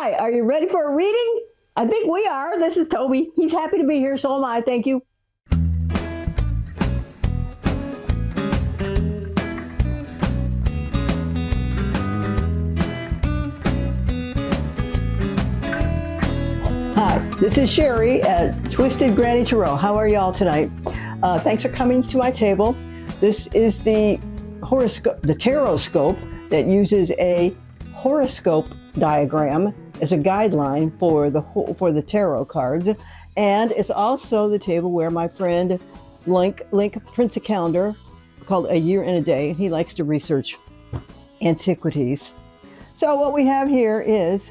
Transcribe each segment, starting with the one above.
Hi, are you ready for a reading? I think we are. This is Toby. He's happy to be here, so am I. Thank you. Hi, this is Sherry at Twisted Granny Tarot. How are y'all tonight? Thanks for coming to my table. This is the horoscope, the tarot scope that uses a horoscope diagram as a guideline for the tarot cards, and it's also the table where my friend Link prints a calendar called A Year and a Day. He likes to research antiquities. So what we have here is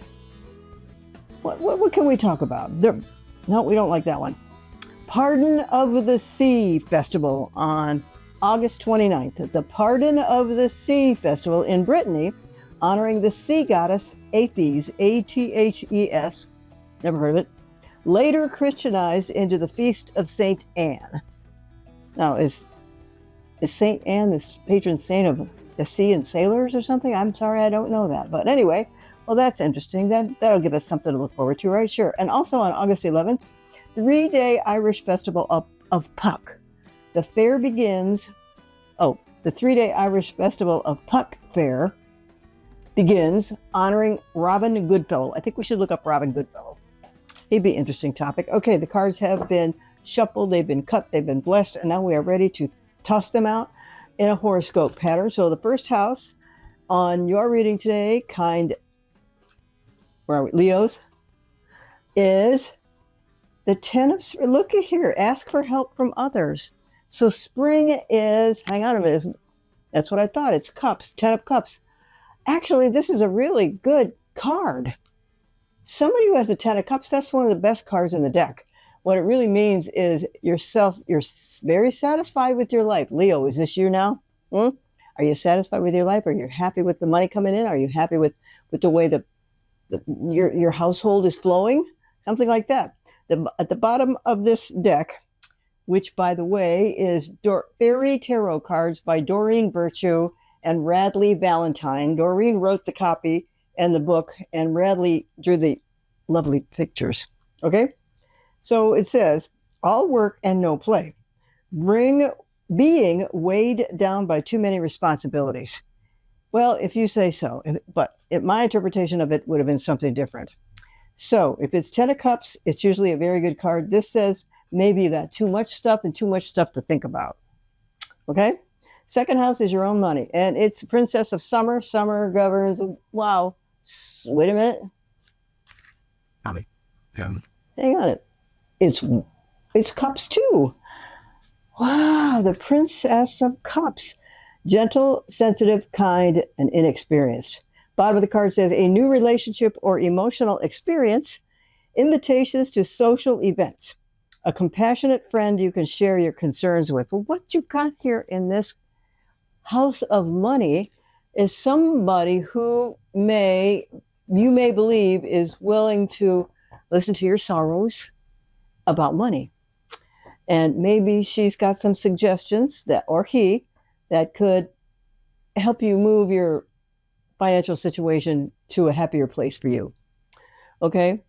what can we talk about? No, we don't like that one. Pardon of the Sea Festival on August 29th. The Pardon of the Sea Festival in Brittany, honoring the sea goddess Athes, A-T-H-E-S, never heard of it, later Christianized into the Feast of Saint Anne. Now, is Saint Anne this patron saint of the sea and sailors or something? I'm sorry, I don't know that. But anyway, well, that's interesting. That'll give us something to look forward to, right? Sure. And also on August 11th, 3-day Irish Festival of Puck. The fair begins, the 3-day Irish Festival of Puck Fair begins honoring Robin Goodfellow. I think we should look up Robin Goodfellow. He'd be an interesting topic. Okay, the cards have been shuffled, they've been cut, they've been blessed, and now we are ready to toss them out in a horoscope pattern. So the first house on your reading today, where are we, Leos, is the 10 of, look at here, ask for help from others. So spring is, hang on a minute, that's what I thought, it's cups, 10 of cups. Actually, this is a really good card. Somebody who has the 10 of cups, that's one of the best cards in the deck. What it really means is you're very satisfied with your life. Leo, is this you now? Are you satisfied with your life? Are you happy with the money coming in? Are you happy with the way your household is flowing? Something like that. At the bottom of this deck, which, by the way, is Fairy Tarot Cards by Doreen Virtue and Radley Valentine. Doreen wrote the copy and the book, and Radley drew the lovely pictures. Okay? So it says, all work and no play. Being weighed down by too many responsibilities. Well, if you say so, but my interpretation of it would have been something different. So if it's 10 of cups, it's usually a very good card. This says maybe you got too much stuff and too much stuff to think about. Okay? Second house is your own money, and it's Princess of Summer. Summer governs, wow. Wait a minute. Hang on. It's cups too. Wow, the Princess of Cups. Gentle, sensitive, kind, and inexperienced. Bottom of the card says, a new relationship or emotional experience, invitations to social events, a compassionate friend you can share your concerns with. Well, what you got here in this house of money is somebody who you may believe is willing to listen to your sorrows about money. And maybe she's got some suggestions that could help you move your financial situation to a happier place for you. Okay?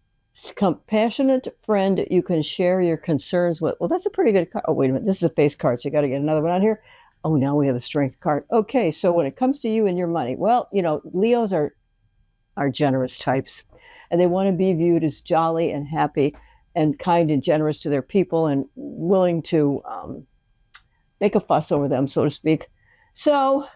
Compassionate friend you can share your concerns with. Well, that's a pretty good card. Oh, wait a minute. This is a face card, so you got to get another one on here. Oh, now we have a strength card. Okay, so when it comes to you and your money, well, Leos are generous types, and they want to be viewed as jolly and happy and kind and generous to their people and willing to make a fuss over them, so to speak. So,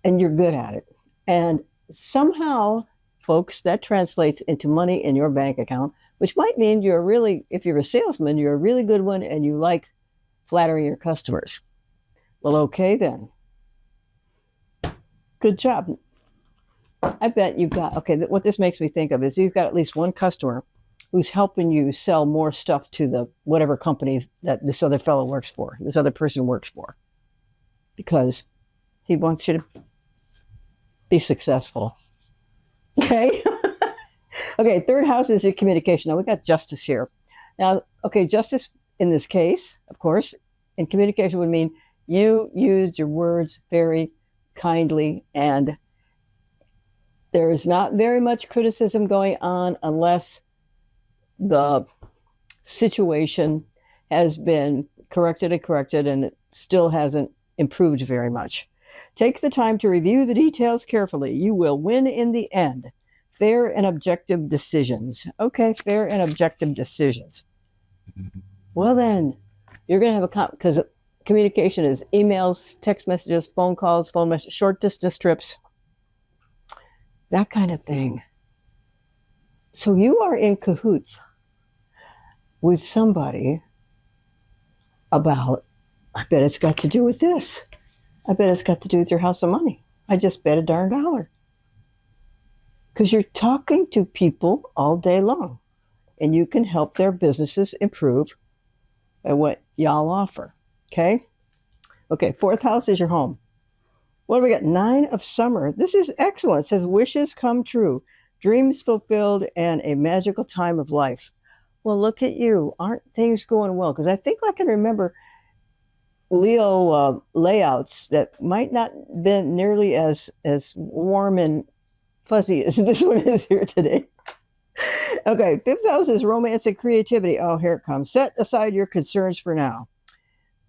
and you're good at it. And somehow, folks, that translates into money in your bank account, which might mean if you're a salesman, you're a really good one and you like flattering your customers. Well, okay then. Good job. I bet you've got, what this makes me think of is you've got at least one customer who's helping you sell more stuff to the whatever company that this other fellow works for, this other person works for, because he wants you to be successful. Okay? Okay, third house is your communication. Now, we got justice here. Now, okay, justice in this case, of course, in communication would mean you used your words very kindly and There is not very much criticism going on unless the situation has been corrected and it still hasn't improved very much. Take the time to review the details carefully. You will win in the end. Fair and objective decisions. Okay, fair and objective decisions. Well then, you're going to have because communication is emails, text messages, phone calls, short distance trips, that kind of thing. So you are in cahoots with somebody about, I bet it's got to do with this. I bet it's got to do with your house of money. I just bet a darn dollar. Because you're talking to people all day long, and you can help their businesses improve by what y'all offer. Okay? Okay, fourth house is your home. What do we got? 9 of summer. This is excellent. It says wishes come true, dreams fulfilled, and a magical time of life. Well, look at you. Aren't things going well? Because I think I can remember Leo layouts that might not have been nearly as warm and fuzzy as this one is here today. Okay, fifth house is romance and creativity. Oh, here it comes. Set aside your concerns for now.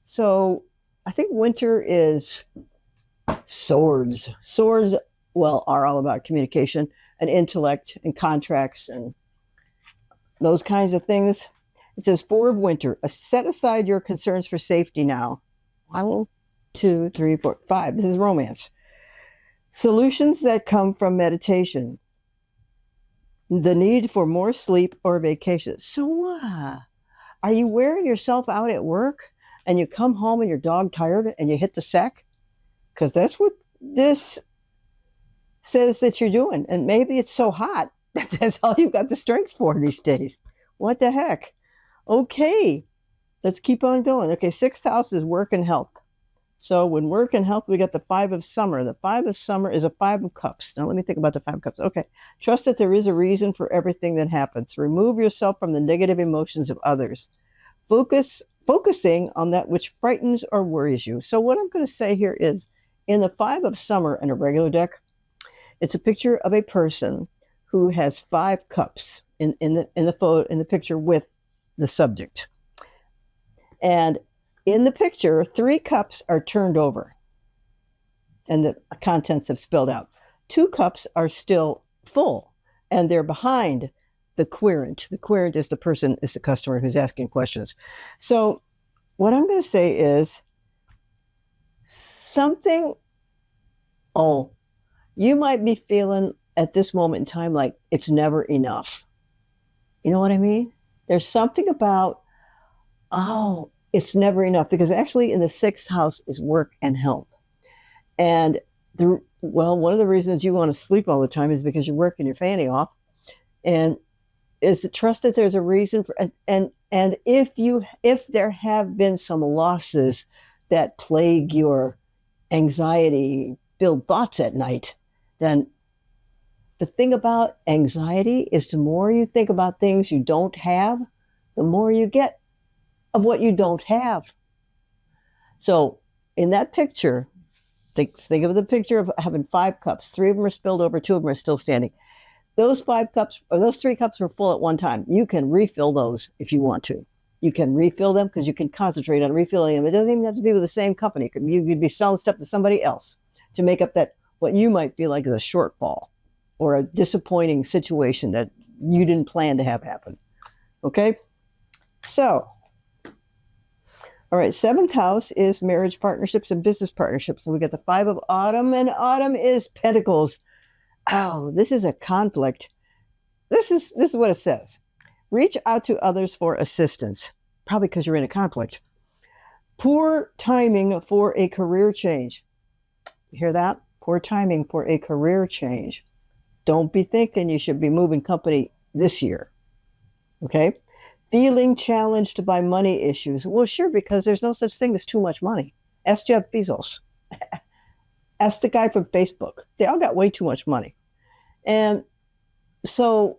So I think winter is swords. Swords, well, are all about communication and intellect and contracts and those kinds of things. It says 4 of winter. Set aside your concerns for safety now. 1, 2, 3, 4, 5. This is romance. Solutions that come from meditation. The need for more sleep or vacation. So are you wearing yourself out at work and you come home and you're dog tired and you hit the sack? Because that's what this says that you're doing. And maybe it's so hot that that's all you've got the strength for these days. What the heck? Okay, let's keep on going. Okay, 6th house is work and health. So when work and health, we got the 5 of summer. The 5 of summer is a 5 of cups. Now let me think about the 5 of cups. Okay, trust that there is a reason for everything that happens. Remove yourself from the negative emotions of others. Focusing on that which frightens or worries you. So what I'm going to say here is, in the 5 of summer in a regular deck, it's a picture of a person who has 5 cups in the picture with the subject. And in the picture, 3 cups are turned over and the contents have spilled out. 2 cups are still full and they're behind the querent. The querent is the customer who's asking questions. So what I'm going to say is you might be feeling at this moment in time like it's never enough. You know what I mean? There's something about, it's never enough, because actually in the 6th house is work and health. And one of the reasons you want to sleep all the time is because you're working your fanny off, and is to trust that there's a reason for, and if there have been some losses that plague your anxiety-filled thoughts at night, then the thing about anxiety is the more you think about things you don't have, the more you get of what you don't have. So in that picture, think of the picture of having 5 cups. 3 of them are spilled over, 2 of them are still standing. Those 5 cups, or those 3 cups were full at one time. You can refill those if you want to. You can refill them because you can concentrate on refilling them. It doesn't even have to be with the same company. You could be selling stuff to somebody else to make up that, what you might feel like is a shortfall or a disappointing situation that you didn't plan to have happen. Okay? So, all right, 7th house is marriage partnerships and business partnerships. So we got the 5 of autumn, and autumn is pentacles. Oh, this is a conflict. This is what it says. Reach out to others for assistance, probably because you're in a conflict. Poor timing for a career change. You hear that? Poor timing for a career change. Don't be thinking you should be moving company this year. Okay? Feeling challenged by money issues. Well, sure, because there's no such thing as too much money. Ask Jeff Bezos. Ask the guy from Facebook. They all got way too much money. And so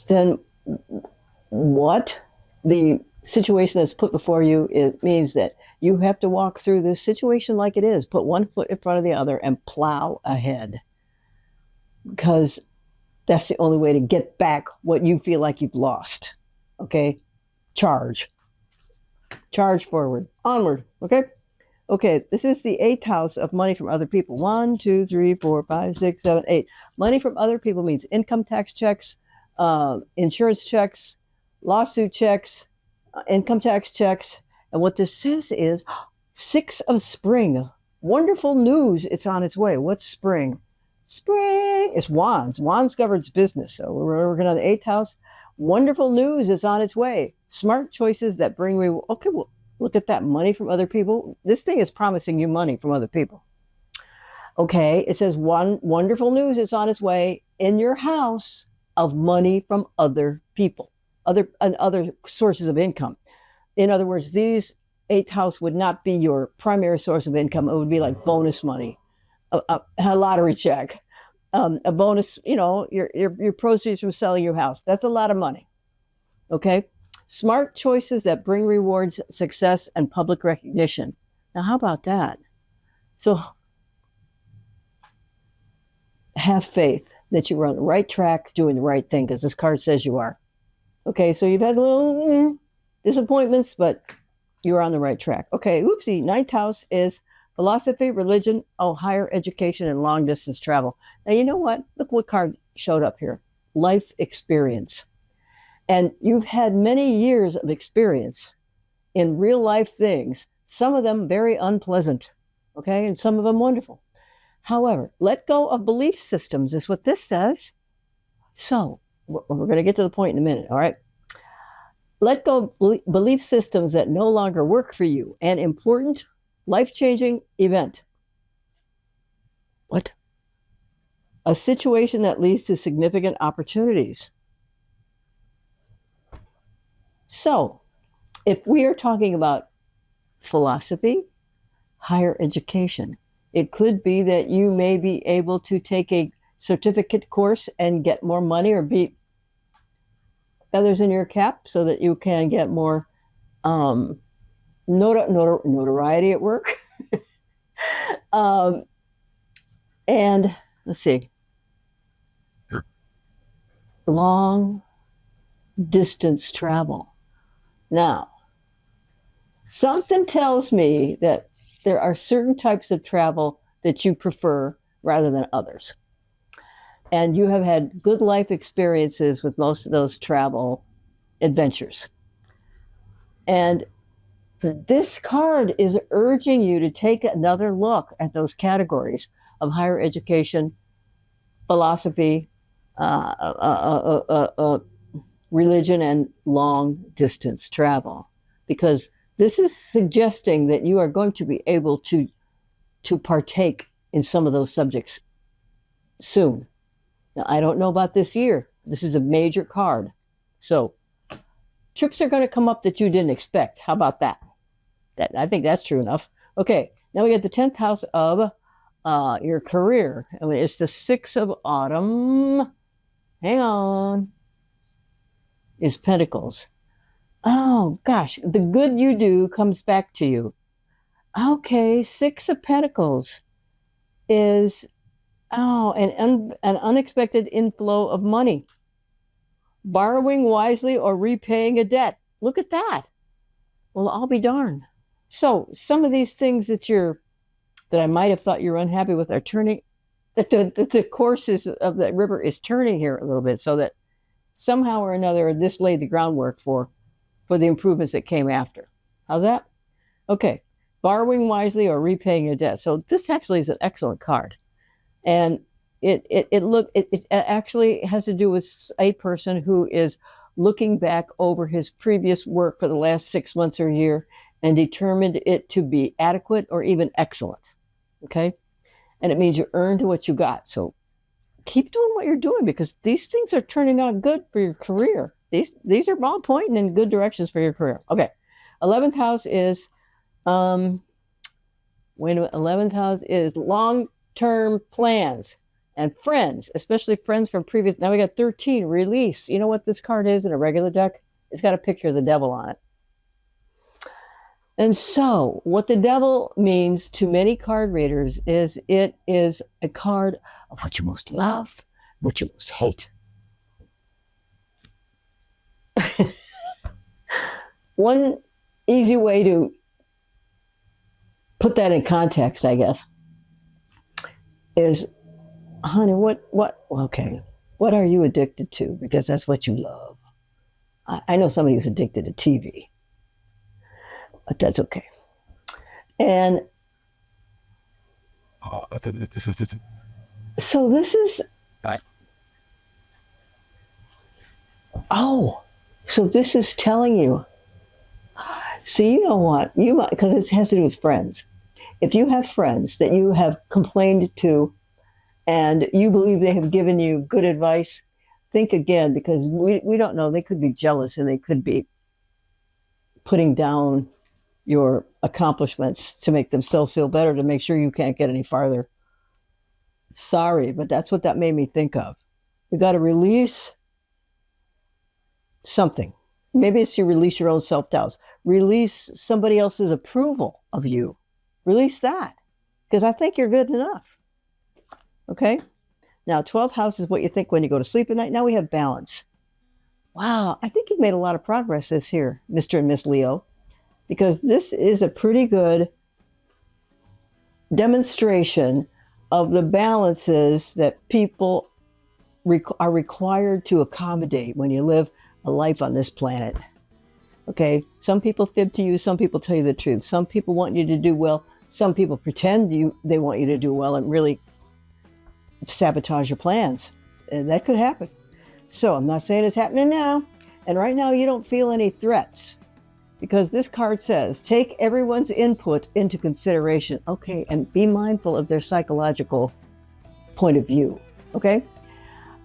then what the situation that's put before you, it means that You have to walk through this situation like it is, put one foot in front of the other and plow ahead, because that's the only way to get back what you feel like you've lost. Okay? Charge forward, onward. Okay? Okay, this is the 8th house of money from other people. 1, 2, 3, 4, 5, 6, 7, 8. Money from other people means income tax checks, insurance checks, lawsuit checks, income tax checks. And what this says is 6 of spring. Wonderful news. It's on its way. What's spring? Spring. It's wands. Wands governs business. So we're working on the 8th house. Wonderful news is on its way. Smart choices that bring reward. Okay, well, look at that. Money from other people. This thing is promising you money from other people. Okay, it says wonderful news is on its way in your house of money from other people, other sources of income. In other words, these 8th house would not be your primary source of income. It would be like bonus money, a lottery check, a bonus, your proceeds from selling your house. That's a lot of money. Okay? Smart choices that bring rewards, success, and public recognition. Now, how about that? So, have faith that you're on the right track, doing the right thing, because this card says you are. Okay, so you've had a little disappointments, but you're on the right track. Okay, oopsie, 9th house is philosophy, religion, higher education, and long distance travel. Now, you know what? Look what card showed up here. Life experience. And you've had many years of experience in real life things, some of them very unpleasant, okay, and some of them wonderful. However, let go of belief systems is what this says. So, we're going to get to the point in a minute, all right? Let go of belief systems that no longer work for you. An important, life-changing event. What? A situation that leads to significant opportunities. So, if we are talking about philosophy, higher education, it could be that you may be able to take a certificate course and get more money or be feathers in your cap so that you can get more notoriety at work. And let's see, long distance travel. Now, something tells me that there are certain types of travel that you prefer rather than others. And you have had good life experiences with most of those travel adventures. And this card is urging you to take another look at those categories of higher education, philosophy, religion, and long distance travel. Because this is suggesting that you are going to be able to partake in some of those subjects soon. Now, I don't know about this year. This is a major card. So trips are going to come up that you didn't expect. How about that? I think that's true enough. Okay, now we got the 10th house of your career. I mean, it's the 6 of autumn. Hang on. Is Pentacles. Oh, gosh. The good you do comes back to you. Okay, 6 of Pentacles is, an unexpected inflow of money. Borrowing wisely or repaying a debt. Look at that. Well, I'll be darned. So some of these things that I might have thought you were unhappy with are turning, that the courses of the river is turning here a little bit, so that somehow or another this laid the groundwork for the improvements that came after. How's that? Okay. Borrowing wisely or repaying a debt. So this actually is an excellent card. And it actually has to do with a person who is looking back over his previous work for the last 6 months or a year and determined it to be adequate or even excellent. Okay? And it means you earned what you got. So keep doing what you're doing, because these things are turning out good for your career. These are all pointing in good directions for your career. Okay. 11th house is 11th house is long-term plans and friends, especially friends from previous. Now we got 13, release. You know what this card is in a regular deck? It's got a picture of the devil on it. And so, what the devil means to many card readers is it is a card of what you most love, what you most hate. One easy way to put that in context, I guess, is, honey, what are you addicted to? Because that's what you love. I know somebody who's addicted to TV, but that's okay. And so this is, so this is telling you, see, you know what, you might, because it has to do with friends. If you have friends that you have complained to and you believe they have given you good advice, think again, because we don't know. They could be jealous and they could be putting down your accomplishments to make themselves feel better, to make sure you can't get any farther. Sorry, but that's what that made me think of. You got to release something. Maybe it's you release your own self-doubts. Release somebody else's approval of you. Release that, because I think you're good enough. Okay? Now, 12th house is what you think when you go to sleep at night. Now we have balance. Wow, I think you've made a lot of progress this year, Mr. and Miss Leo, because this is a pretty good demonstration of the balances that people are required to accommodate when you live a life on this planet. Okay, some people fib to you, some people tell you the truth. Some people want you to do well. Some people pretend they want you to do well and really sabotage your plans. And that could happen. So I'm not saying it's happening now. And right now you don't feel any threats, because this card says, take everyone's input into consideration. Okay, and be mindful of their psychological point of view. Okay?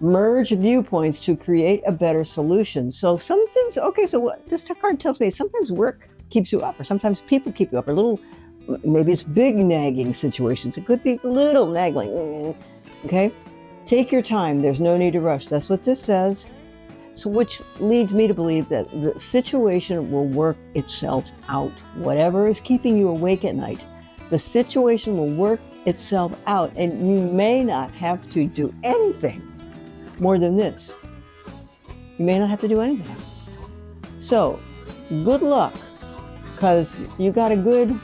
Merge viewpoints to create a better solution. So some things, okay, so what this card tells me, sometimes work keeps you up, or sometimes people keep you up, or little, maybe it's big nagging situations. It could be little nagging. Okay? Take your time. There's no need to rush. That's what this says. So which leads me to believe that the situation will work itself out. Whatever is keeping you awake at night, the situation will work itself out, and you may not have to do anything more than this. You may not have to do anything. So good luck, because you got a good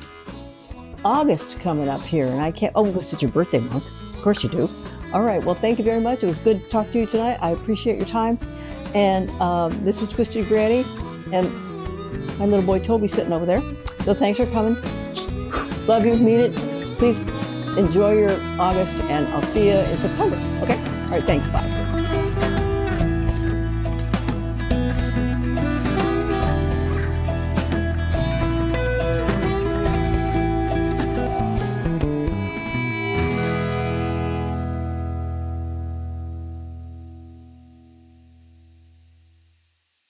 August coming up here, and I can't, because it's your birthday month. Of course you do. All right, well, thank you very much. It was good to talk to you tonight. I appreciate your time. And this is Twisted Granny, and my little boy Toby sitting over there. So thanks for coming. Love you, mean it. Please enjoy your August, and I'll see you in September. Okay? All right, thanks. Bye.